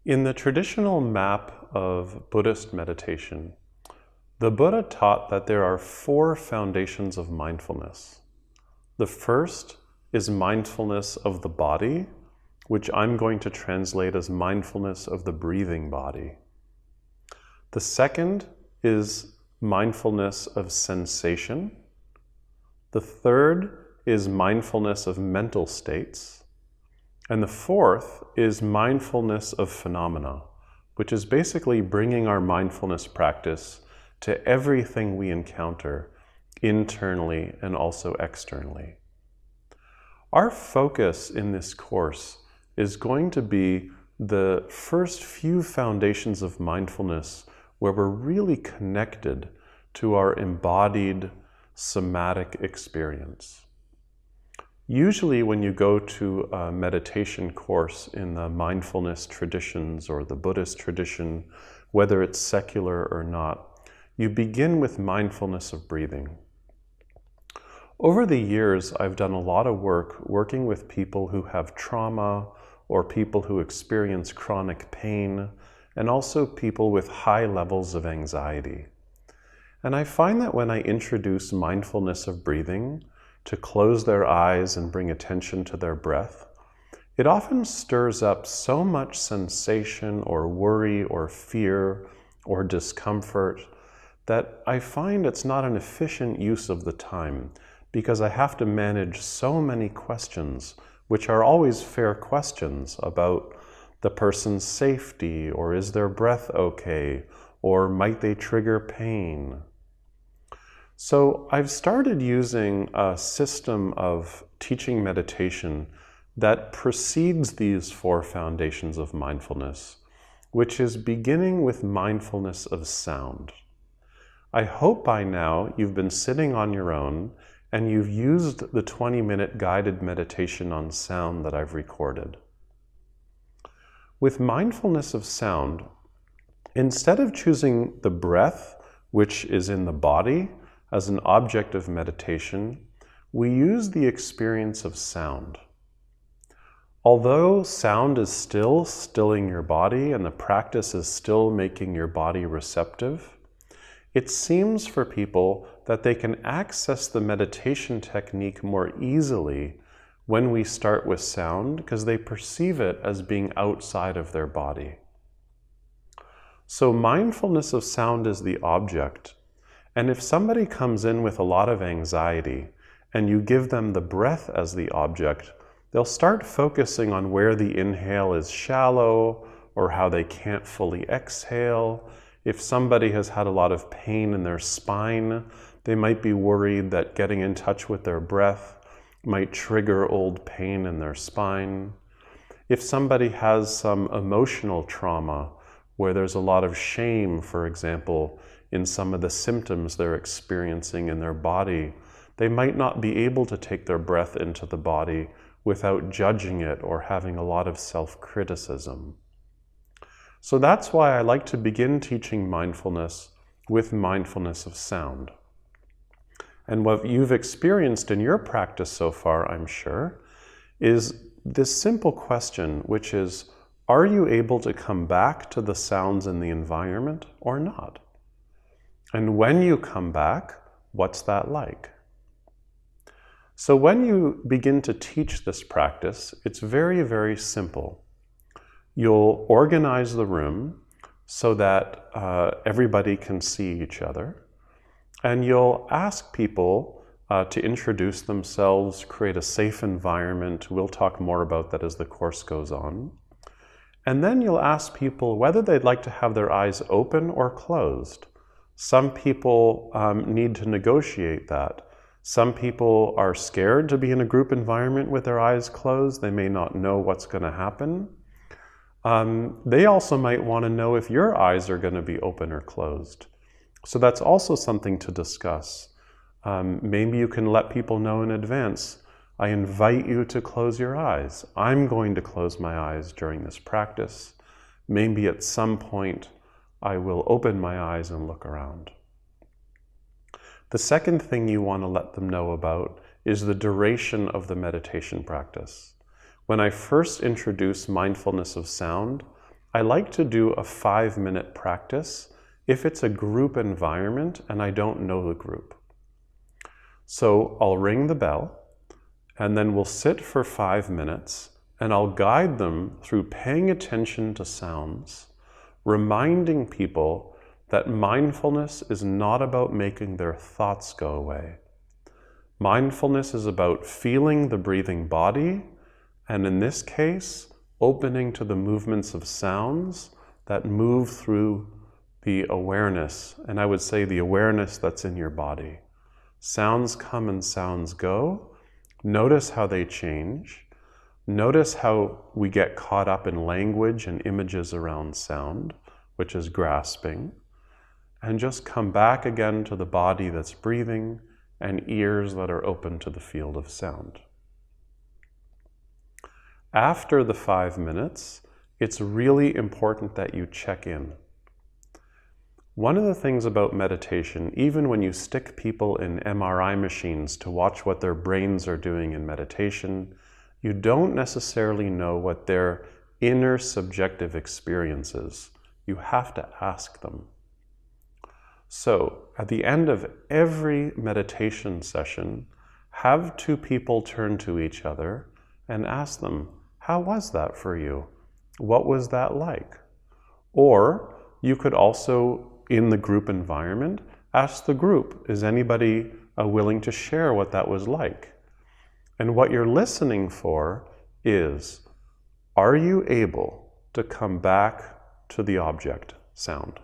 In the traditional map of Buddhist meditation, the Buddha taught that there are 4 foundations of mindfulness. The first is mindfulness of the body, which I'm going to translate as mindfulness of the breathing body. The second is mindfulness of sensation. The third is mindfulness of mental states. And the fourth is mindfulness of phenomena, which is basically bringing our mindfulness practice to everything we encounter, internally and also externally. Our focus in this course is going to be the first few foundations of mindfulness where we're really connected to our embodied somatic experience. Usually when you go to a meditation course in the mindfulness traditions or the Buddhist tradition, whether it's secular or not, you begin with mindfulness of breathing. Over the years, I've done a lot of work working with people who have trauma or people who experience chronic pain, and also people with high levels of anxiety. And I find that when I introduce mindfulness of breathing, to close their eyes and bring attention to their breath, it often stirs up so much sensation or worry or fear or discomfort that I find it's not an efficient use of the time because I have to manage so many questions, which are always fair questions about the person's safety, or is their breath okay, or might they trigger pain? So I've started using a system of teaching meditation that precedes these 4 foundations of mindfulness, which is beginning with mindfulness of sound. I hope by now you've been sitting on your own and you've used the 20-minute guided meditation on sound that I've recorded. With mindfulness of sound, instead of choosing the breath, which is in the body, as an object of meditation, we use the experience of sound. Although sound is still stilling your body and the practice is still making your body receptive, it seems for people that they can access the meditation technique more easily when we start with sound because they perceive it as being outside of their body. So mindfulness of sound is the object. And if somebody comes in with a lot of anxiety and you give them the breath as the object, they'll start focusing on where the inhale is shallow or how they can't fully exhale. If somebody has had a lot of pain in their spine, they might be worried that getting in touch with their breath might trigger old pain in their spine. If somebody has some emotional trauma where there's a lot of shame, for example, in some of the symptoms they're experiencing in their body, they might not be able to take their breath into the body without judging it or having a lot of self-criticism. So that's why I like to begin teaching mindfulness with mindfulness of sound. And what you've experienced in your practice so far, I'm sure, is this simple question, which is, are you able to come back to the sounds in the environment or not? And when you come back, what's that like? So when you begin to teach this practice, it's very, very simple. You'll organize the room so that everybody can see each other. And you'll ask people to introduce themselves, create a safe environment. We'll talk more about that as the course goes on. And then you'll ask people whether they'd like to have their eyes open or closed. Some people need to negotiate that. Some people are scared to be in a group environment with their eyes closed. They may not know what's going to happen. They also might want to know if your eyes are going to be open or closed. So that's also something to discuss. Maybe you can let people know in advance, I invite you to close your eyes. I'm going to close my eyes during this practice. Maybe at some point I will open my eyes and look around. The second thing you want to let them know about is the duration of the meditation practice. When I first introduced mindfulness of sound, I like to do a 5-minute practice if it's a group environment and I don't know the group. So I'll ring the bell, and then we'll sit for 5 minutes, and I'll guide them through paying attention to sounds, reminding people that mindfulness is not about making their thoughts go away. Mindfulness is about feeling the breathing body, and in this case, opening to the movements of sounds that move through the awareness, and I would say the awareness that's in your body. Sounds come and sounds go. Notice how they change. Notice how we get caught up in language and images around sound, which is grasping. And just come back again to the body that's breathing and ears that are open to the field of sound. After the 5 minutes, it's really important that you check in. One of the things about meditation, even when you stick people in MRI machines to watch what their brains are doing in meditation, you don't necessarily know what their inner subjective experience is. You have to ask them. So, at the end of every meditation session, have 2 people turn to each other and ask them, how was that for you? What was that like? Or you could also, in the group environment, ask the group, is anybody willing to share what that was like? And what you're listening for is, are you able to come back to the object, sound?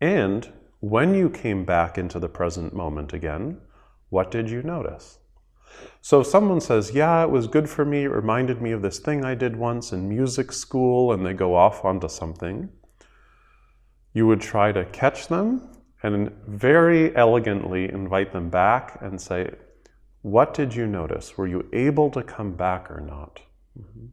And when you came back into the present moment again, what did you notice? So if someone says, yeah, it was good for me, it reminded me of this thing I did once in music school, and they go off onto something, you would try to catch them and very elegantly invite them back and say, what did you notice? Were you able to come back or not? Mm-hmm.